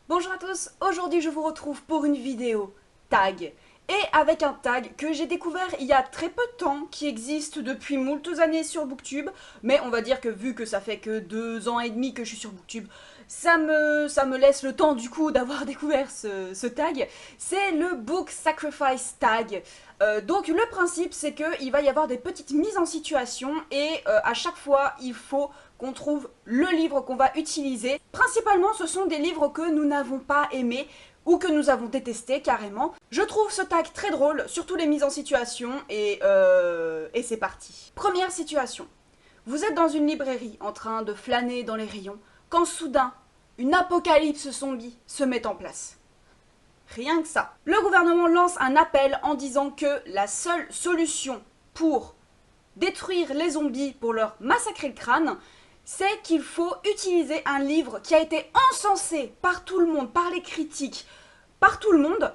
Bonjour à tous, aujourd'hui je vous retrouve pour une vidéo tag. Et avec un tag que j'ai découvert il y a très peu de temps, qui existe depuis moultes années sur Booktube, mais on va dire que vu que ça fait que 2 ans et demi que je suis sur Booktube, ça me laisse le temps du coup d'avoir découvert ce tag. C'est le Book Sacrifice Tag. Donc le principe c'est qu'il va y avoir des petites mises en situation et à chaque fois il faut qu'on trouve le livre qu'on va utiliser. Principalement ce sont des livres que nous n'avons pas aimés ou que nous avons détesté carrément. Je trouve ce tag très drôle, surtout les mises en situation, et c'est parti. Première situation. Vous êtes dans une librairie en train de flâner dans les rayons, quand soudain, une apocalypse zombie se met en place. Rien que ça. Le gouvernement lance un appel en disant que la seule solution pour détruire les zombies, pour leur massacrer le crâne, c'est qu'il faut utiliser un livre qui a été encensé par tout le monde, par les critiques, par tout le monde,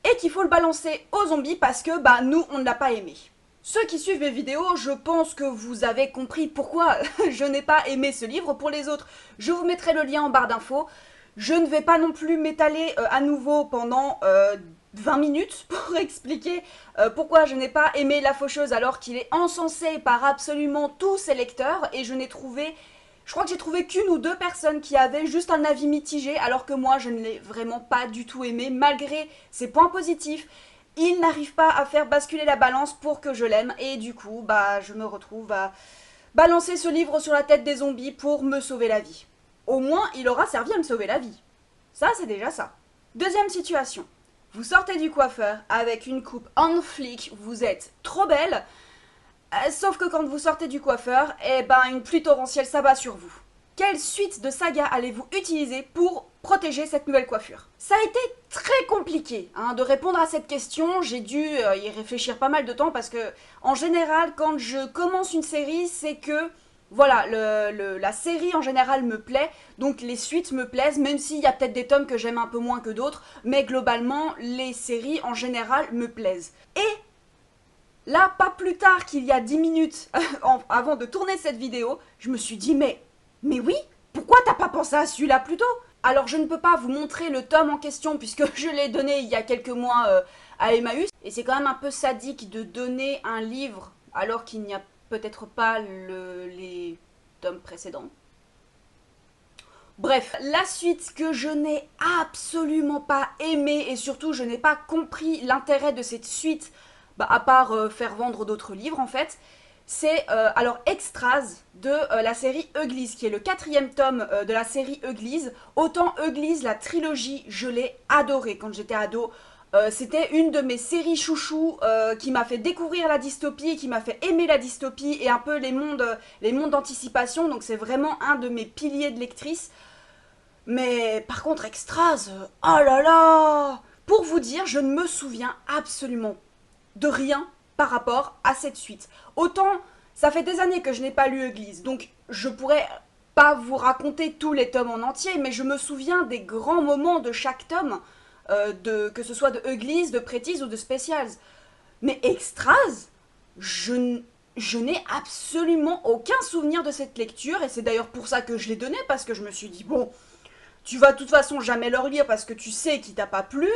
et qu'il faut le balancer aux zombies parce que nous, on ne l'a pas aimé. Ceux qui suivent mes vidéos, je pense que vous avez compris pourquoi je n'ai pas aimé ce livre. Pour les autres, je vous mettrai le lien en barre d'infos. Je ne vais pas non plus m'étaler à nouveau pendant 20 minutes pour expliquer pourquoi je n'ai pas aimé La Faucheuse alors qu'il est encensé par absolument tous ses lecteurs et je crois que j'ai trouvé qu'une ou deux personnes qui avaient juste un avis mitigé alors que moi je ne l'ai vraiment pas du tout aimé malgré ses points positifs. Il n'arrive pas à faire basculer la balance pour que je l'aime et du coup je me retrouve à balancer ce livre sur la tête des zombies pour me sauver la vie. Au moins il aura servi à me sauver la vie. Ça c'est déjà ça. Deuxième situation. Vous sortez du coiffeur avec une coupe en flic, vous êtes trop belle, sauf que quand vous sortez du coiffeur, une pluie torrentielle s'abat sur vous. Quelle suite de saga allez-vous utiliser pour protéger cette nouvelle coiffure? Ça a été très compliqué de répondre à cette question, j'ai dû y réfléchir pas mal de temps parce que, en général, quand je commence une série, c'est que voilà, la série en général me plaît, donc les suites me plaisent, même s'il y a peut-être des tomes que j'aime un peu moins que d'autres, mais globalement, les séries en général me plaisent. Et là, pas plus tard qu'il y a 10 minutes avant de tourner cette vidéo, je me suis dit mais oui, pourquoi t'as pas pensé à celui-là plus tôt? Alors je ne peux pas vous montrer le tome en question puisque je l'ai donné il y a quelques mois à Emmaüs, et c'est quand même un peu sadique de donner un livre alors qu'il n'y a peut-être pas les tomes précédents. Bref, la suite que je n'ai absolument pas aimée et surtout je n'ai pas compris l'intérêt de cette suite, à part faire vendre d'autres livres en fait, c'est alors Extras de la série Uglies, qui est le 4e tome de la série Uglies. Autant Uglies, la trilogie, je l'ai adorée quand j'étais ado. C'était une de mes séries chouchous qui m'a fait découvrir la dystopie, qui m'a fait aimer la dystopie et un peu les mondes d'anticipation. Donc c'est vraiment un de mes piliers de lectrice. Mais par contre Extras, oh là là! Pour vous dire, je ne me souviens absolument de rien par rapport à cette suite. Autant, ça fait des années que je n'ai pas lu Uglies, donc je pourrais pas vous raconter tous les tomes en entier, mais je me souviens des grands moments de chaque tome, que ce soit de Uglies, de Pretties ou de Specials. Mais Extras, je n'ai absolument aucun souvenir de cette lecture, et c'est d'ailleurs pour ça que je l'ai donné, parce que je me suis dit, bon, tu vas de toute façon jamais le relire parce que tu sais qu'il t'a pas plu,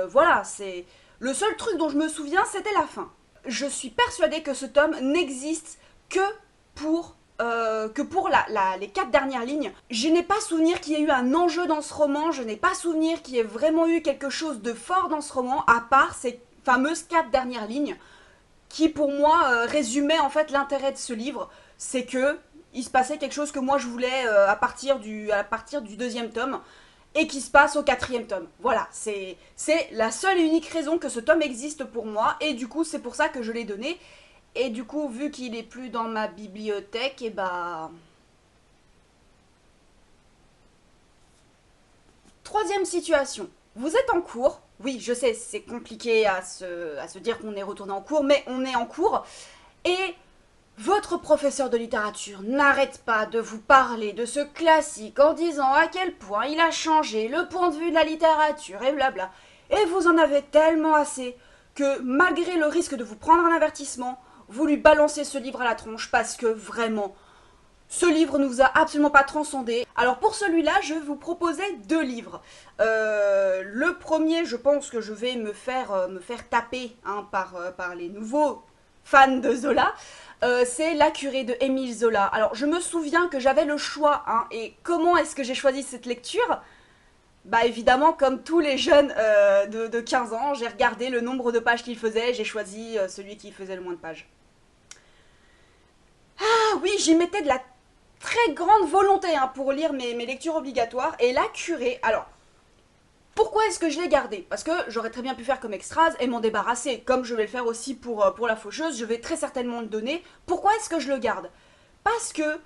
voilà, c'est... Le seul truc dont je me souviens, c'était la fin. Je suis persuadée que ce tome n'existe que pour les 4 dernières lignes. Je n'ai pas souvenir qu'il y ait eu un enjeu dans ce roman, je n'ai pas souvenir qu'il y ait vraiment eu quelque chose de fort dans ce roman, à part ces fameuses 4 dernières lignes, qui pour moi résumaient en fait l'intérêt de ce livre, c'est que il se passait quelque chose que moi je voulais à partir du 2e tome, et qui se passe au 4e tome. Voilà, c'est la seule et unique raison que ce tome existe pour moi, et du coup c'est pour ça que je l'ai donné, et du coup vu qu'il est plus dans ma bibliothèque, Troisième situation, vous êtes en cours, oui je sais c'est compliqué à se dire qu'on est retourné en cours, mais on est en cours, et votre professeur de littérature n'arrête pas de vous parler de ce classique en disant à quel point il a changé le point de vue de la littérature et blabla. Et vous en avez tellement assez que malgré le risque de vous prendre un avertissement, vous lui balancez ce livre à la tronche parce que vraiment, Ce livre ne vous a absolument pas transcendé. Alors pour celui-là, je vais vous proposer 2 livres. Le premier, je pense que je vais me faire taper hein, par les nouveaux fans de Zola. C'est La curée de Émile Zola. Alors je me souviens que j'avais le choix, hein, et comment est-ce que j'ai choisi cette lecture? Bah évidemment, comme tous les jeunes de 15 ans, j'ai regardé le nombre de pages qu'il faisait, j'ai choisi celui qui faisait le moins de pages. Ah oui, j'y mettais de la très grande volonté hein, pour lire mes lectures obligatoires. Et La curée, alors, pourquoi est-ce que je l'ai gardé? Parce que j'aurais très bien pu faire comme Extras et m'en débarrasser. Comme je vais le faire aussi pour La Faucheuse, je vais très certainement le donner. Pourquoi est-ce que je le garde? Parce que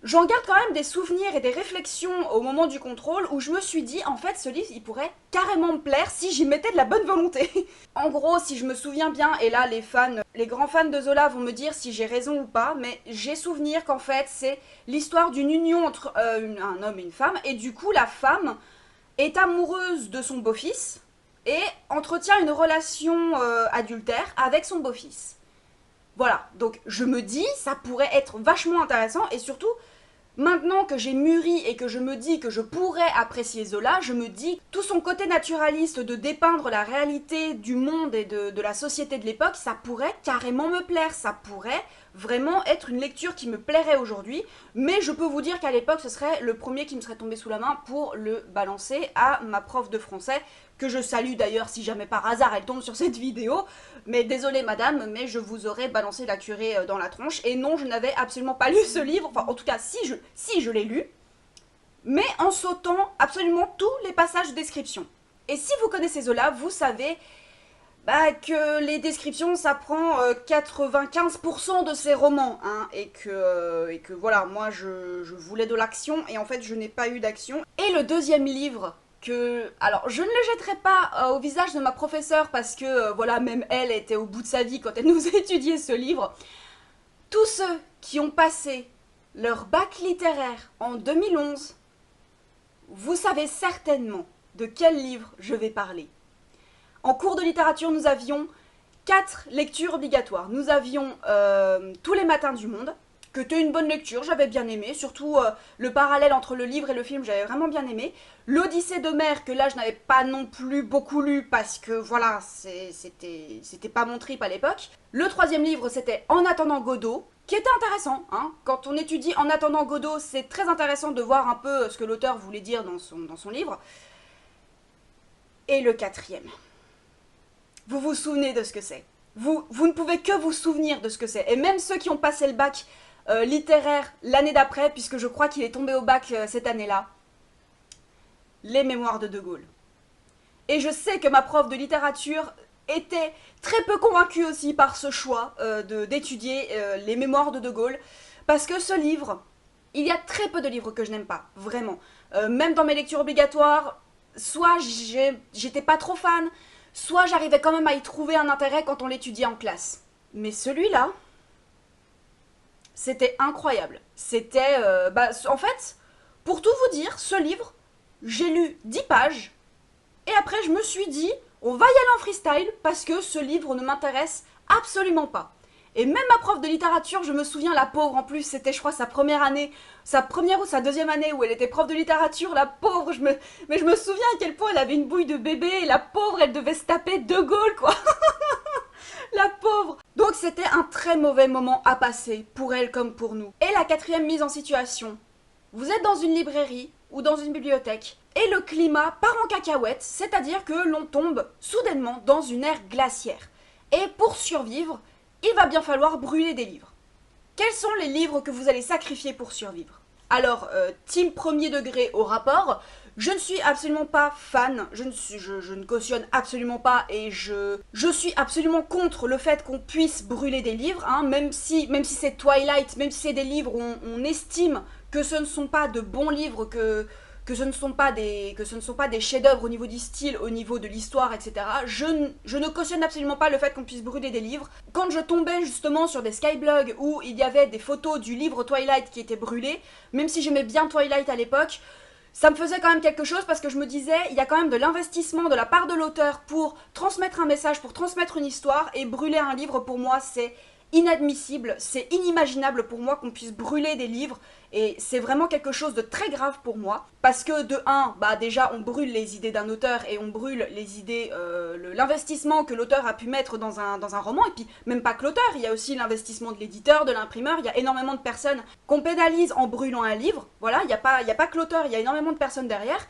j'en garde quand même des souvenirs et des réflexions au moment du contrôle où je me suis dit, en fait, ce livre, il pourrait carrément me plaire si j'y mettais de la bonne volonté. En gros, si je me souviens bien, et là, les grands fans de Zola vont me dire si j'ai raison ou pas, mais j'ai souvenir qu'en fait, c'est l'histoire d'une union entre un homme et une femme, et du coup, la femme est amoureuse de son beau-fils et entretient une relation adultère avec son beau-fils. Voilà, donc je me dis, ça pourrait être vachement intéressant, et surtout, maintenant que j'ai mûri et que je me dis que je pourrais apprécier Zola, je me dis tout son côté naturaliste de dépeindre la réalité du monde et de la société de l'époque, ça pourrait carrément me plaire, ça pourrait vraiment être une lecture qui me plairait aujourd'hui, mais je peux vous dire qu'à l'époque ce serait le premier qui me serait tombé sous la main pour le balancer à ma prof de français, que je salue d'ailleurs si jamais par hasard elle tombe sur cette vidéo, mais désolée madame, mais je vous aurais balancé La curée dans la tronche, et non, je n'avais absolument pas lu ce livre, enfin en tout cas si je l'ai lu, mais en sautant absolument tous les passages de description. Et si vous connaissez Zola, vous savez que les descriptions, ça prend 95% de ses romans, hein, et que voilà, moi je voulais de l'action, et en fait je n'ai pas eu d'action. Et le deuxième livre alors je ne le jetterai pas au visage de ma professeure, parce que voilà, même elle était au bout de sa vie quand elle nous étudiait ce livre. Tous ceux qui ont passé leur bac littéraire en 2011, vous savez certainement de quel livre je vais parler. En cours de littérature, nous avions 4 lectures obligatoires. Nous avions Tous les matins du monde, que c'était une bonne lecture, j'avais bien aimé, surtout le parallèle entre le livre et le film, j'avais vraiment bien aimé. L'Odyssée d'Homère, que là je n'avais pas non plus beaucoup lu, parce que voilà, c'était pas mon trip à l'époque. Le troisième livre, c'était En attendant Godot, qui était intéressant, hein. Quand on étudie En attendant Godot, c'est très intéressant de voir un peu ce que l'auteur voulait dire dans son livre. Et le quatrième, vous vous souvenez de ce que c'est. Vous ne pouvez que vous souvenir de ce que c'est. Et même ceux qui ont passé le bac littéraire l'année d'après, puisque je crois qu'il est tombé au bac cette année-là, Les Mémoires de De Gaulle. Et je sais que ma prof de littérature était très peu convaincue aussi par ce choix d'étudier Les Mémoires de De Gaulle, parce que ce livre, il y a très peu de livres que je n'aime pas, vraiment. Même dans mes lectures obligatoires, soit j'étais pas trop fan, soit j'arrivais quand même à y trouver un intérêt quand on l'étudiait en classe. Mais celui-là, c'était incroyable. C'était... en fait, pour tout vous dire, ce livre, j'ai lu 10 pages, et après je me suis dit, on va y aller en freestyle, parce que ce livre ne m'intéresse absolument pas. Et même ma prof de littérature, je me souviens, la pauvre, en plus, c'était, je crois, sa première année, sa première ou sa deuxième année où elle était prof de littérature, la pauvre, mais je me souviens à quel point elle avait une bouille de bébé, et la pauvre, elle devait se taper De Gaulle, quoi. La pauvre. Donc c'était un très mauvais moment à passer, pour elle comme pour nous. Et la quatrième mise en situation. Vous êtes dans une librairie ou dans une bibliothèque, et le climat part en cacahuète, c'est-à-dire que l'on tombe soudainement dans une ère glaciaire. Et pour survivre, il va bien falloir brûler des livres. Quels sont les livres que vous allez sacrifier pour survivre? Alors, team premier degré au rapport, je ne suis absolument pas fan, je ne cautionne absolument pas, et je suis absolument contre le fait qu'on puisse brûler des livres, hein, même si c'est Twilight, même si c'est des livres où on estime que ce ne sont pas de bons livres, que ce ne sont pas des chefs-d'œuvre au niveau du style, au niveau de l'histoire, etc. Je ne cautionne absolument pas le fait qu'on puisse brûler des livres. Quand je tombais justement sur des skyblogs où il y avait des photos du livre Twilight qui étaient brûlées, même si j'aimais bien Twilight à l'époque, ça me faisait quand même quelque chose, parce que je me disais, il y a quand même de l'investissement de la part de l'auteur pour transmettre un message, pour transmettre une histoire, et brûler un livre pour moi c'est inadmissible, c'est inimaginable pour moi qu'on puisse brûler des livres, et c'est vraiment quelque chose de très grave pour moi, parce que de un, bah déjà on brûle les idées d'un auteur et on brûle les idées, l'investissement que l'auteur a pu mettre dans un roman, et puis même pas que l'auteur, il y a aussi l'investissement de l'éditeur, de l'imprimeur, il y a énormément de personnes qu'on pénalise en brûlant un livre, voilà, il n'y a pas que l'auteur, il y a énormément de personnes derrière.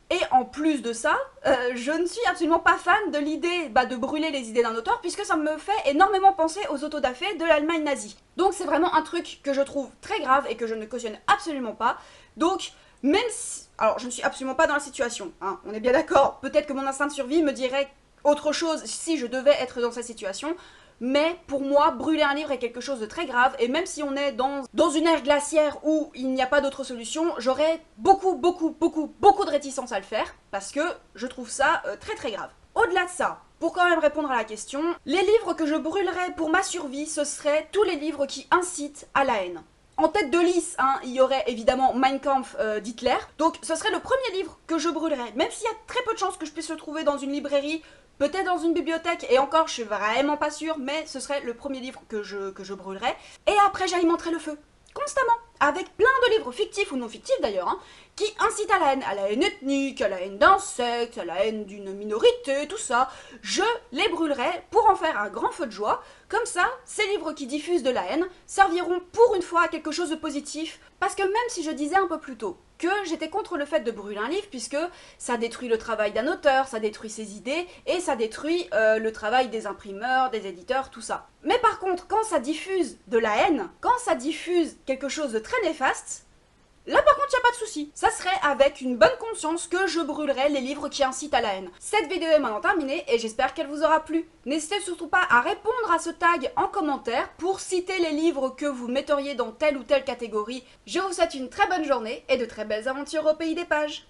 Et en plus de ça, je ne suis absolument pas fan de l'idée de brûler les idées d'un auteur, puisque ça me fait énormément penser aux autodafés de l'Allemagne nazie. Donc c'est vraiment un truc que je trouve très grave et que je ne cautionne absolument pas. Donc même si... Alors je ne suis absolument pas dans la situation, hein, on est bien d'accord, peut-être que mon instinct de survie me dirait autre chose si je devais être dans cette situation, mais pour moi, brûler un livre est quelque chose de très grave, et même si on est dans une ère glaciaire où il n'y a pas d'autre solution, j'aurais beaucoup de réticence à le faire, parce que je trouve ça très très grave. Au-delà de ça, pour quand même répondre à la question, les livres que je brûlerais pour ma survie, ce seraient tous les livres qui incitent à la haine. En tête de liste, hein, il y aurait évidemment Mein Kampf d'Hitler, donc ce serait le premier livre que je brûlerais, même s'il y a très peu de chances que je puisse le trouver dans une librairie, peut-être dans une bibliothèque, et encore je suis vraiment pas sûre, mais ce serait le premier livre que je brûlerais, et après j'alimenterais le feu, constamment, avec plein de livres fictifs ou non fictifs d'ailleurs, hein, qui incitent à la haine ethnique, à la haine d'un sexe, à la haine d'une minorité, tout ça, je les brûlerai pour en faire un grand feu de joie. Comme ça, ces livres qui diffusent de la haine serviront pour une fois à quelque chose de positif, parce que même si je disais un peu plus tôt que j'étais contre le fait de brûler un livre, puisque ça détruit le travail d'un auteur, ça détruit ses idées, et ça détruit le travail des imprimeurs, des éditeurs, tout ça. Mais par contre, quand ça diffuse de la haine, quand ça diffuse quelque chose de très néfaste, là par contre, il n'y a pas de souci. Ça serait avec une bonne conscience que je brûlerais les livres qui incitent à la haine. Cette vidéo est maintenant terminée et j'espère qu'elle vous aura plu. N'hésitez surtout pas à répondre à ce tag en commentaire pour citer les livres que vous metteriez dans telle ou telle catégorie. Je vous souhaite une très bonne journée et de très belles aventures au pays des pages.